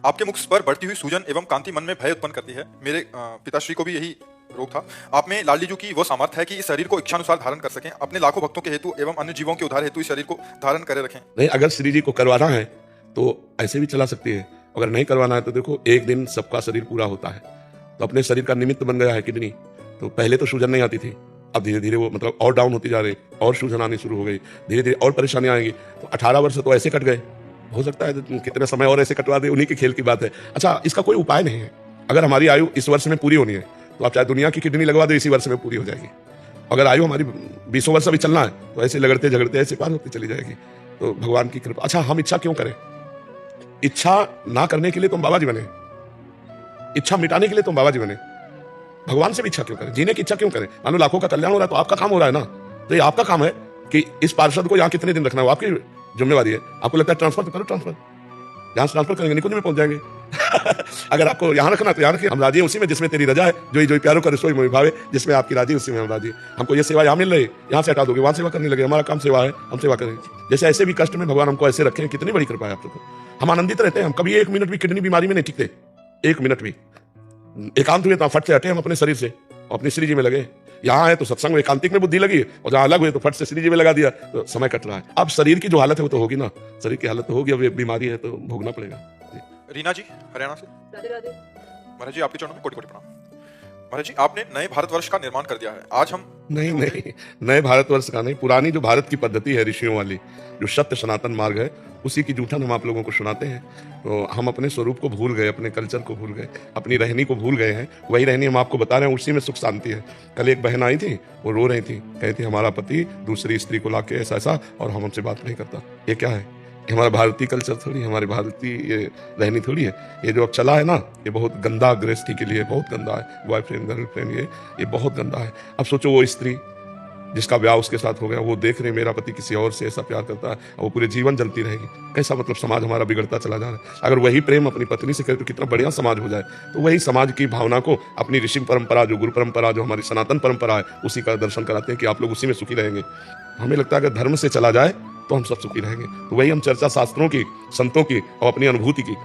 आपके मुख पर बढ़ती हुई सूजन एवं कांति मन में भय उत्पन्न करती है। मेरे पिताश्री को भी यही रोग था। आप में लाडली जी की वो सामर्थ्य है कि इस शरीर को इच्छानुसार धारण कर सकें, अपने लाखों भक्तों के हेतु एवं अन्य जीवों के उद्धार हेतु इस शरीर को धारण करे रखें। नहीं, अगर श्री जी को करवाना है तो ऐसे भी चला सकती है, अगर नहीं करवाना है तो देखो एक दिन सबका शरीर पूरा होता है। तो अपने शरीर का निमित्त बन गया है किडनी। तो पहले तो सूजन नहीं आती थी, अब धीरे धीरे वो मतलब और डाउन होती जा रही, और सूजन आनी शुरू हो गई, धीरे धीरे और परेशानियां आएंगी। तो 18 वर्ष तो ऐसे कट गए, हो सकता है कितने समय और ऐसे कटवा दे, उन्हीं के खेल की बात है। अच्छा, इसका कोई उपाय नहीं है। अगर हमारी आयु इस वर्ष में पूरी होनी है तो आप चाहे दुनिया की किडनी लगवा दो, इसी वर्ष में पूरी हो जाएगी। अगर आयु हमारी 20 वर्ष अभी चलना है तो ऐसे लगड़ते झगड़ते ऐसे पार होती चली जाएगी। तो भगवान की कृपा। अच्छा, हम इच्छा क्यों करें? इच्छा ना करने के लिए तुम बाबा जी बने, इच्छा मिटाने के लिए तुम बाबा जी बने। भगवान से भी इच्छा क्यों करें? जीने की इच्छा क्यों करें? मानो लाखों का कल्याण हो रहा है तो आपका काम हो रहा है ना। तो ये आपका काम है कि इस पार्षद को यहाँ कितने दिन रखना है, वो आपकी जिम्मेवारी है। आपको लगता है ट्रांसफर तो करो, ट्रांसफर यहाँ से ट्रांसफर करेंगे, निकुंज में पहुंच जाएंगे। अगर आपको यहाँ रखना तो यहाँ रखिए, हम राजी हैं उसी में जिसमें तेरी रजा है। जो प्यारो कर सोई मोहि भावे, जिसमें आपकी राजी उसी में हम राजी। हमको ये सेवा यहाँ मिल रही है, यहाँ से हटा दोगे, वहां सेवा करने लगे। हमारा काम सेवा है, हम सेवा करेंगे। जैसे ऐसे भी कष्ट में भगवान हमको ऐसे रखे, कितनी बड़ी कृपा है आप लोगों को। हम आनंदित रहते हैं, हम कभी 1 मिनट भी किडनी बीमारी में नहीं टिकते, 1 मिनट भी। एकांत हुए तो फट से हटे हम अपने शरीर से, अपनी श्री जी में लगे। यहाँ है तो सत्संग में एकांतिक में बुद्धि लगी, और जहाँ अलग हुए तो फट से श्री जी में लगा दिया, तो समय कट रहा है। अब शरीर की जो हालत है वो तो होगी ना, शरीर की हालत तो होगी, अब ये बीमारी है तो भोगना पड़ेगा। रीना जी हरियाणा से। राधे राधे। महाराज जी, आपके चरणों में कोटि कोटि प्रणाम। महाराज जी, आपने नए भारतवर्ष का निर्माण कर दिया है। आज हम नहीं, नए भारतवर्ष का नहीं, पुरानी जो भारत की पद्धति है ऋषियों वाली, जो सत्य सनातन मार्ग है, उसी की जूठन हम आप लोगों को सुनाते हैं। तो हम अपने स्वरूप को भूल गए, अपने कल्चर को भूल गए, अपनी रहनी को भूल गए हैं। वही रहनी हम आपको बता रहे हैं, उसी में सुख शांति है। कल एक बहन आई थी, वो रो रही थी, कहती हमारा पति दूसरी स्त्री को लाके ऐसा ऐसा, और हम हमसे बात नहीं करता। ये क्या है? हमारा भारतीय कल्चर थोड़ी, हमारी भारतीय ये रहनी थोड़ी है। ये जो अब चला है ना, ये बहुत गंदा गृहस्थी के लिए बहुत गंदा है। बॉयफ्रेंड गर्लफ्रेंड ये बहुत गंदा है। अब सोचो वो स्त्री जिसका ब्याह उसके साथ हो गया, वो देख रहे मेरा पति किसी और से ऐसा प्यार करता है, वो पूरे जीवन जलती रहेगी। कैसा मतलब समाज हमारा बिगड़ता चला जा रहा है। अगर वही प्रेम अपनी पत्नी से करे तो कितना बढ़िया समाज हो जाए। तो वही समाज की भावना को अपनी ऋषि परंपरा, जो गुरु परंपरा, जो हमारी सनातन परंपरा है, उसी का दर्शन कराते हैं कि आप लोग उसी में सुखी रहेंगे। हमें लगता है अगर धर्म से चला जाए तो हम सब सुखी रहेंगे। तो वही हम चर्चा शास्त्रों की, संतों की और अपनी अनुभूति की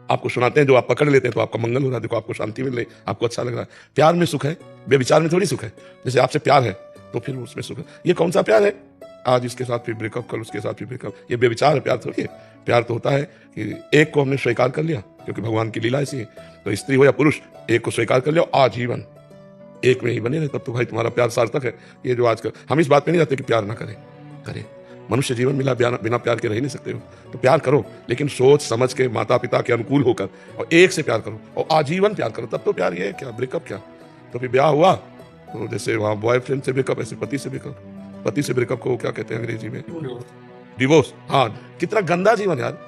आपको सुनाते हैं, जो आप पकड़ लेते हैं तो आपका मंगल हो रहा है। देखो आपको शांति मिल रही, आपको अच्छा लग रहा है। प्यार में सुख है, बेविचार में थोड़ी सुख है। जैसे आपसे प्यार है तो फिर उसमें सुख है। ये कौन सा प्यार है? आज इसके साथ फिर ब्रेकअप, कल उसके साथ फिर ब्रेकअप। ये बेविचार है, प्यार थोड़ी है। प्यार तो होता है कि एक को हमने स्वीकार कर लिया, क्योंकि भगवान की लीला ऐसी है। तो स्त्री हो या पुरुष, एक को स्वीकार कर लिया, आजीवन एक में ही बने रहे, तब तो भाई तुम्हारा प्यार सार्थक है। ये जो आजकल हम इस बात पे नहीं जाते कि प्यार ना करें, करें। मनुष्य जीवन मिला, बिना प्यार के रह नहीं सकते हो। तो प्यार करो, लेकिन सोच समझ के, माता पिता के अनुकूल होकर, और एक से प्यार करो और आजीवन प्यार करो, तब तो प्यार। ये है क्या ब्रेकअप? क्या तो फिर ब्याह हुआ तो जैसे वहाँ बॉयफ्रेंड से ब्रेकअप, ऐसे पति से ब्रेकअप। पति से ब्रेकअप को क्या कहते हैं अंग्रेजी में? डिवोर्स। हाँ, कितना गंदा जीवन यार।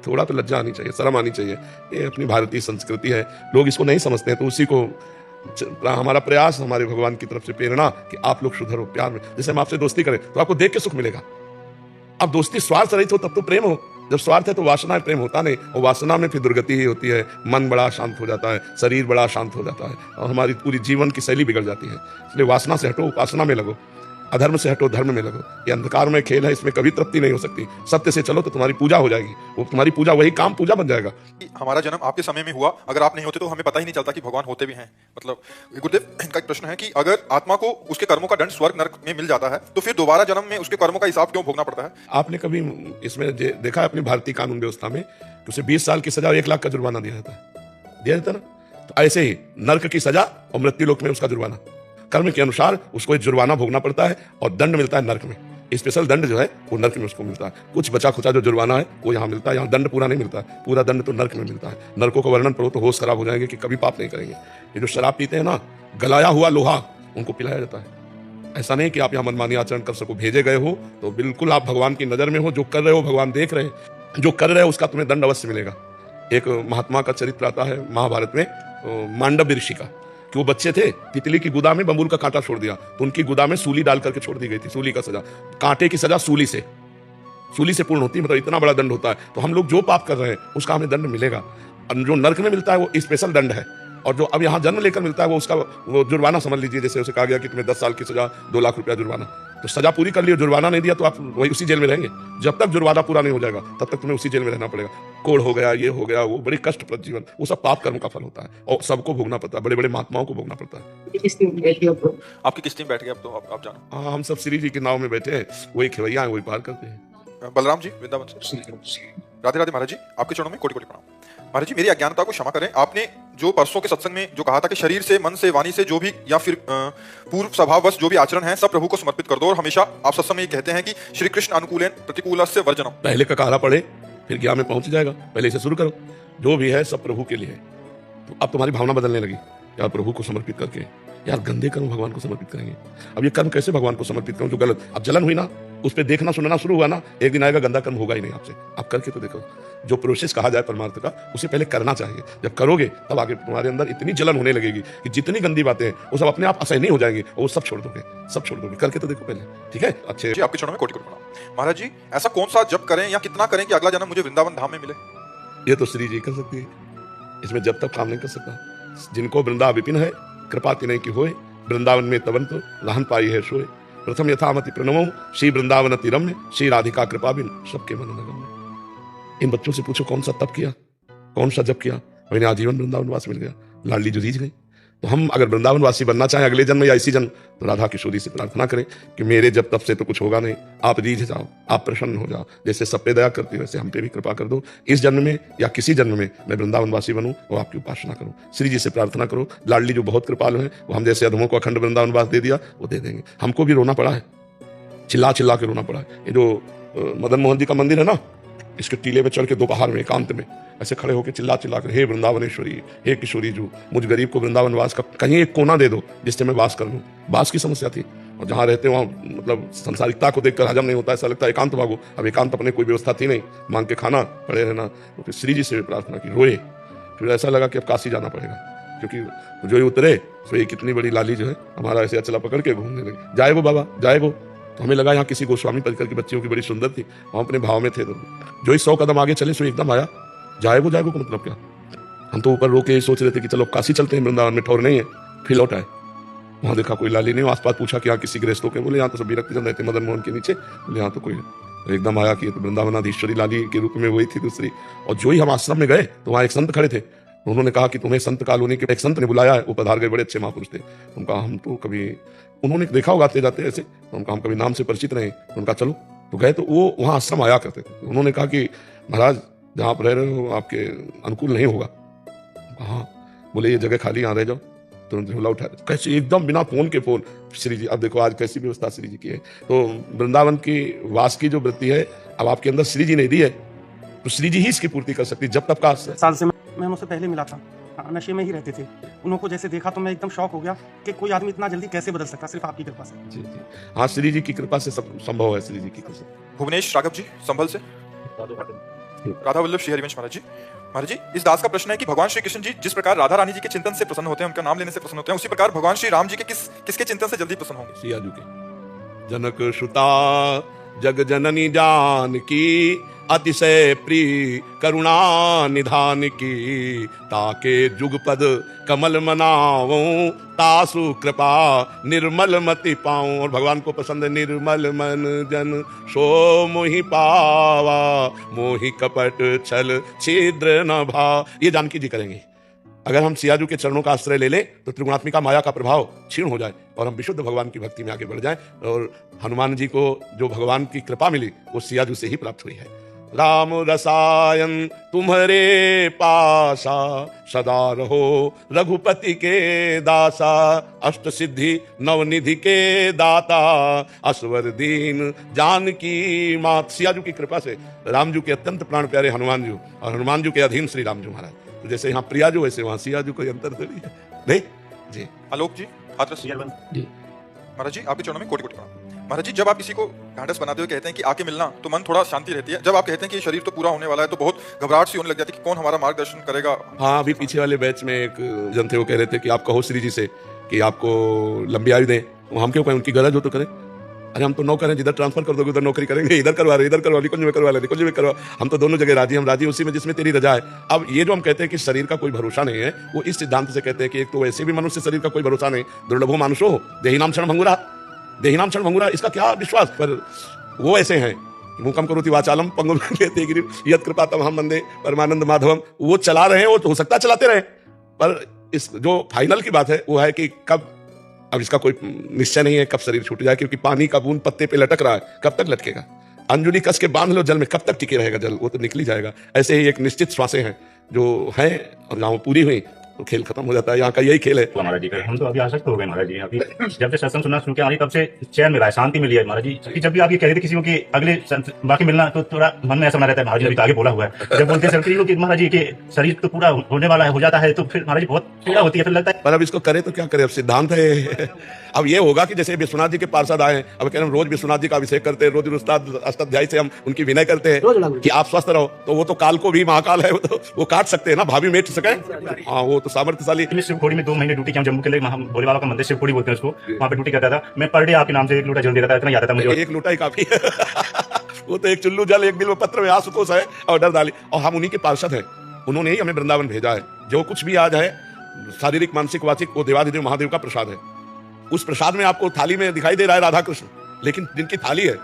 थोड़ा तो लज्जा आनी चाहिए, शर्म आनी चाहिए। ये अपनी भारतीय संस्कृति है, लोग इसको नहीं समझते हैं। तो उसी को हमारा प्रयास, हमारे भगवान की तरफ से प्रेरणा कि आप लोग सुधरो प्यार में। जैसे हम आपसे दोस्ती करें तो आपको देख के सुख मिलेगा। अब दोस्ती स्वार्थ रहित हो तब तो प्रेम हो। जब स्वार्थ है तो वासना है, प्रेम होता नहीं। और वासना में फिर दुर्गति ही होती है। मन बड़ा शांत हो जाता है, शरीर बड़ा शांत हो जाता है, और हमारी पूरी जीवन की शैली बिगड़ जाती है। इसलिए वासना से हटो, उपासना में लगो। अधर्म से हटो, धर्म में लगो। ये अंधकार में खेल है, इसमें कभी तृप्ति नहीं हो सकती। सत्य से चलो तो तुम्हारी पूजा हो जाएगी। वो तुम्हारी पूजा, वही काम पूजा बन जाएगा। हमारा जन्म आपके समय में हुआ, अगर आप नहीं होते तो हमें पता ही नहीं चलता कि भगवान होते भी हैं। मतलब गुरुदेव, इनका एक प्रश्न है कि अगर आत्मा को उसके कर्मों का दंड स्वर्ग नरक में मिल जाता है तो फिर दोबारा जन्म में उसके कर्मों का हिसाब क्यों भोगना पड़ता है? आपने कभी इसमें देखा है अपनी भारतीय कानून व्यवस्था में कि उसे 20 साल की सजा और 1 लाख का जुर्माना दिया जाता है, दिया जाता है ना? तो ऐसे ही नरक की सजा और मृत्यु लोक में उसका जुर्माना, कर्म के अनुसार उसको एक जुर्माना भोगना पड़ता है, और दंड मिलता है नरक में। स्पेशल दंड जो है वो नरक में उसको मिलता है। कुछ बचा खुचा जो जुर्माना है वो यहाँ मिलता है। यहाँ दंड पूरा नहीं मिलता है, पूरा दंड तो नरक में मिलता है। नरकों का वर्णन पढ़ो तो होश खराब हो जाएंगे कि कभी पाप नहीं करेंगे। ये जो शराब पीते हैं ना, गलाया हुआ लोहा उनको पिलाया जाता है। ऐसा नहीं कि आप यहाँ मनमानी आचरण कर सको। भेजे गए हो तो बिल्कुल आप भगवान की नजर में हो। जो कर रहे हो भगवान देख रहे हैं, जो कर रहे हो उसका तुम्हें दंड अवश्य मिलेगा। एक महात्मा का चरित्र आता है महाभारत में, मांडव्य ऋषि का, कि वो बच्चे थे, तितली की गुदा में बबूल का कांटा छोड़ दिया, तो उनकी गुदा में सूली डाल करके छोड़ दी गई थी। सूली का सजा, कांटे की सजा सूली से पूर्ण होती है। मतलब इतना बड़ा दंड होता है। तो हम लोग जो पाप कर रहे हैं उसका हमें दंड मिलेगा। जो नरक में मिलता है वो स्पेशल दंड है, और जो अब यहाँ जन्म लेकर मिलता है वो उसका वो जुर्माना समझ लीजिए, जैसे उसे कहा गया कि तुम्हें 10 साल की सजा, 2 लाख रुपया जुर्माना। तो सजा पूरी कर ली, जुर्माना नहीं दिया तो आप वही उसी जेल में रहेंगे। जब तक जुर्माना पूरा नहीं हो जाएगा तब तक तुम्हें उसी जेल में रहना पड़ेगा। कोड़ हो गया, ये हो गया, वो बड़ी कष्टप्रद जीवन, वो सब पाप कर्म का फल होता है और सबको भोगना पड़ता है, बड़े बड़े महात्माओं को भोगना पड़ता है। आपकी किस्ती में बैठ गए अब तो आप जानो। हाँ, हम सब श्री जी की नाव में बैठे हैं, वही खेवैया है, वही पार करते हैं। बलराम जी वृंदावन से। राधे राधे महाराज जी, आपके चरणों में कोटि कोटि प्रणाम। महाराज जी, मेरी अज्ञानता को क्षमा करें। आपने जो परसों के सत्संग में जो कहा था कि शरीर से, मन से, वाणी से जो भी या फिर पूर्व स्वभाववश जो भी आचरण है सब प्रभु को समर्पित कर दो, और हमेशा आप सत्संग में ये कहते हैं कि श्री कृष्ण अनुकूलेन प्रतिकूलस्य वर्जनम। पहले का कहना पड़े फिर ज्ञान में पहुंच जाएगा, पहले से शुरू करो। जो भी है सब प्रभु के लिए है। तो अब तुम्हारी भावना बदलने लगी, यार प्रभु को समर्पित करके, यार गंदे कर्म भगवान को समर्पित करेंगे। अब ये कर्म कैसे भगवान को समर्पित करूं जो गलत, अब जलन हुई ना, उस पर देखना सुनना शुरू हुआ ना, एक दिन आएगा गंदा कर्म होगा ही नहीं आपसे। आप करके तो देखो, जो प्रोसेस कहा जाए परमार्थ का उसे पहले करना चाहिए। जब करोगे तब आगे तुम्हारे अंदर इतनी जलन होने लगेगी कि जितनी गंदी बातें हैं वो सब अपने आप असहनीय हो जाएंगी और वो सब छोड़ दोगे, सब छोड़ दोगे। करके तो देखो पहले, ठीक है। अच्छे जी, आपके चरणों में कोटि कोटि प्रणाम। महाराज जी, ऐसा कौन सा जप करें या कितना करें कि अगला जन्म मुझे वृंदावन धाम में मिले? ये तो श्री जी कर सकती है, इसमें जब तक काम नहीं कर सकता। जिनको वृंदा विपिन है कृपा तिनय की होए, वृंदावन में तबंत लहन पाई है सोए। प्रथम यथामति प्रणमो श्री वृंदावन तिरम्य, श्री राधिका कृपा बिन सबके मन नगम्य। इन बच्चों से पूछो कौन सा तप किया, कौन सा जप किया, उन्हें आजीवन वृंदावन वास मिल गया, लाडली जो रीझ गई। तो हम अगर वृंदावन वासी बनना चाहें अगले जन्म या इसी जन्म, तो राधा किशोरी से प्रार्थना करें कि मेरे जब तब से तो कुछ होगा नहीं, आप रीझ जाओ, आप प्रसन्न हो जाओ, जैसे सब पे दया करती हो वैसे हम पे भी कृपा कर दो। इस जन्म में या किसी जन्म में मैं वृंदावन वासी बनूं और आपकी उपासना करूं। श्री जी से प्रार्थना करो, लाडली जो बहुत कृपालु है, वो हम जैसे अधमों को अखंड वृंदावन वास दे दिया वो दे देंगे। हमको भी रोना पड़ा है, चिल्ला चिल्ला के रोना पड़ा है। ये जो मदन मोहन जी का मंदिर है ना, इसके टीले पे चढ़ के दोपहर में एकांत में ऐसे खड़े होकर चिल्ला चिल्ला कर, हे वृंदावनेश्वरी, हे किशोरी जू, मुझ गरीब को वृंदावन वास का कहीं एक कोना दे दो जिससे मैं वास कर लूं। वास की समस्या थी, और जहाँ रहते वहाँ मतलब संसारिकता को देखकर हजम नहीं होता, ऐसा लगता है एकांत भागो। अब एकांत अपने कोई व्यवस्था थी नहीं, मांग के खाना, पड़े रहना। तो फिर श्री जी से प्रार्थना की, रोए। फिर ऐसा लगा कि अब काशी जाना पड़ेगा, क्योंकि जो ही उतरे तो ये कितनी बड़ी लाली जो है हमारा ऐसे अचला पकड़ के घूमने लगी, जाएगो बाबा जाएगो। तो हमें लगा यहाँ किसी गोस्वामी परिकर की बच्चियों की बड़ी सुंदर थी, हम अपने भाव में थे। तो जो ही 100 कदम आगे चले सो एकदम आया, जाएगो जाएगो का मतलब क्या। हम तो ऊपर रोके सोच रहे थे कि चलो काशी चलते हैं, वृंदावन में ठौर नहीं है। फिर लौट आए, वहाँ देखा कोई लाली नहीं। आसपास पूछा कि यहाँ किसी गृहस्थों के, बोले यहाँ तो सब विरक्तिचंद रहते मदन मोहन के नीचे, बोले यहाँ तो कोई। एकदम आया कि तो वृंदावनाधीश्वरी लाली के रूप में वही थी दूसरी। और जो ही हम आश्रम में गए तो वहाँ एक संत खड़े थे, उन्होंने कहा कि तुम्हें संत कॉलोनी के एक संत ने बुलाया है, वो पधार गए, बड़े अच्छे महापुरुष थे। उनका हम तो कभी, उन्होंने देखा होगा आते जाते ऐसे, तो उनका हम कभी नाम से परिचित नहीं। उनका चलो तो गए, तो वो वहाँ आश्रम आया करते थे। उन्होंने कहा कि महाराज जहाँ आप रह रहे हो आपके अनुकूल नहीं होगा। हाँ, बोले ये जगह खाली, यहाँ रह जाओ। तुरंत झोला उठा, कैसे एकदम बिना फोन के फोन श्री जी। अब देखो आज कैसी व्यवस्था श्री जी की है। तो वृंदावन की वास की जो वृत्ति है अब आपके अंदर श्री जी ने दी है, तो श्री जी ही इसकी पूर्ति कर सकती। जब तक का साल से मैं उनसे पहले मिला था, नशे में ही रहते थे। उनको जैसे देखा तो मैं एकदम शॉक हो गया कि कोई आदमी इतना जल्दी कैसे बदल सकता, सिर्फ आपकी कृपा से। जी जी, हाँ श्री जी की कृपा से सब संभव है। श्री जी की कृपा। भुवनेश राघव जी संभल से। राधा वल्लभ श्री हरिवंश महाराज जी। महाराज जी, इस दास का प्रश्न है कि भगवान श्री कृष्ण जी जिस प्रकार राधा रानी जी के चिंतन से प्रसन्न होते हैं, उनका नाम लेने से प्रसन्न होते हैं, उसी प्रकार भगवान श्री राम जी के किसके चिंतन से जल्दी प्रसन्न होंगे? सियाजू के। जनक सुता जग जननी जानकी, अतिशय प्रिय करुणा निधान की, ताके जुगपद कमल मनावो, तासु कृपा निर्मल मति पाऊं। और भगवान को पसंद है निर्मल मन जन सो मोहि पावा, मोहि कपट छल छिद्र न भाव। ये जानकी जी करेंगे। अगर हम सियाजू के चरणों का आश्रय ले लें तो त्रिगुणात्मिका माया का प्रभाव क्षीण हो जाए और हम विशुद्ध भगवान की भक्ति में आगे बढ़ जाएं। और हनुमान जी को जो भगवान की कृपा मिली वो सियाजू से ही प्राप्त हुई है। राम रसायन तुम्हारे पासा, सदा रहो रघुपति के दासा, अष्ट सिद्धि नवनिधि के दाता, असवर दीन जानकी मात। सियाजू की कृपा से राम जी के अत्यंत प्राण प्यारे हनुमान जी, और हनुमान जी के अधीन श्री राम जी महाराज। तो जैसे यहाँ प्रियाजू वैसे वहाँ सियाजू, कोई अंतर थोड़ी है। नहीं जी। आलोक जी हाथरस जी। महाराज जी, आपके चरणों में कोटि कोटि प्रणाम। महाराज जी, जब आप किसी को ढांढस बनाते हुए कहते हैं कि आके मिलना, तो मन थोड़ा शांति रहती है। जब आप कहते हैं कि शरीर तो पूरा होने वाला है, तो बहुत घबराहट सी होने लग जाती है कि कौन हमारा मार्गदर्शन करेगा। हाँ, अभी पीछे वाले बैच में एक जन थे, वो कह रहे थे कि आप कहो श्री जी से कि आपको लंबी आयु दें। हम क्यों कहें, उनकी गरज हो तो करें। अरे हम तो नौकर हैं, जिधर ट्रांसफर कर दोगे उधर नौकरी करेंगे, इधर करवा रहे, इधर करवा, निकुंज में करवा ले, निकुंज में करवा, हम तो दोनों जगह राजी, हम राजी उसी में जिसमें तेरी रजा है। अब ये जो हम कहते हैं कि शरीर का कोई भरोसा नहीं है, वो इस सिद्धांत से कहते हैं कि एक तो वैसे भी मनुष्य शरीर का कोई भरोसा नहीं, दुर्लभो मानुषो हो, देहिनाम क्षण भंगुरा, देहिनाम क्षण भंगुरा, इसका क्या विश्वास। पर वो ऐसे हैं, मूकम करोति वाचालम पंगुम लंघयते गिरिम यत् कृपातमहं वंदे परमानंद माधवम, वो चला रहे हैं, वो तो हो सकता है चलाते रहे, पर इस जो फाइनल की बात है वो है कि कब, अब इसका कोई निश्चय नहीं है कब शरीर छूट जाए, क्योंकि पानी का बूंद पत्ते पे लटक रहा है, कब तक लटकेगा। अंजुली कस के बांध लो जल में, कब तक टिके रहेगा जल, वो तो निकल ही जाएगा। ऐसे ही एक निश्चित श्वासें हैं जो हैं, और जहाँ वो पूरी हुई तो खेल खत्म हो जाता है। यहाँ का यही खेल है। महाराज जी हम तो अभी आसक्त हो गए महाराज जी, अभी जब से सत्संग सुनना शुरू किया तब से चैन मिला है, शांति मिली है महाराज जी। कि जब भी आप ये कह रहे थे किसी को कि अगले बाकी मिलना, तो थोड़ा मन में ऐसा बना रहता है महाराज जी, अभी तो आगे बोला हुआ है, जब बोलते हैं कि महाराज जी के शरीर तो पूरा होने वाला है, हो जाता है, तो फिर महाराज जी बहुत पीड़ा होती है, फिर लगता है। पर अब इसको करे तो क्या करे, अब सिद्धांत है। अब ये होगा कि जैसे विश्वनाथ जी के पार्षद आए, अब कह रहे हैं रोज विश्वनाथ जी का अभिषेक करते हैं, रोज उस्ताद अष्टाध्यायी से हम उनकी विनय करते हैं कि आप स्वस्थ रहो, तो वो तो काल को भी महाकाल है, वो काट सकते हैं ना, भाभी मेट सके। हाँ, वो तो सामर्थ्यशाली। शिवखोड़ी में 2 महीने ड्यूटी किया जम्मू के लिए, हम भोले बाबा का मंदिर शिवखोड़ी बोलते हैं उसको, वहाँ पे ड्यूटी करता था मैं। पर डे आपके नाम से 1 लोटा जल देता था, इतना याद था मुझे, 1 लोटा ही काफी है। वो तो 1 चुल्लू जल, 1 बिल्व पत्र में आशुतोष है और डर डाली, और हम उन्हीं के पार्षद हैं, उन्होंने ही हमें वृंदावन भेजा है। जो कुछ भी आज है शारीरिक मानसिक वाचिक, वो देवाधिदेव महादेव का प्रसाद है। उस प्रसाद में आपको थाली में दिखाई दे रहा है राधा कृष्ण, लेकिन जिनकी थाली है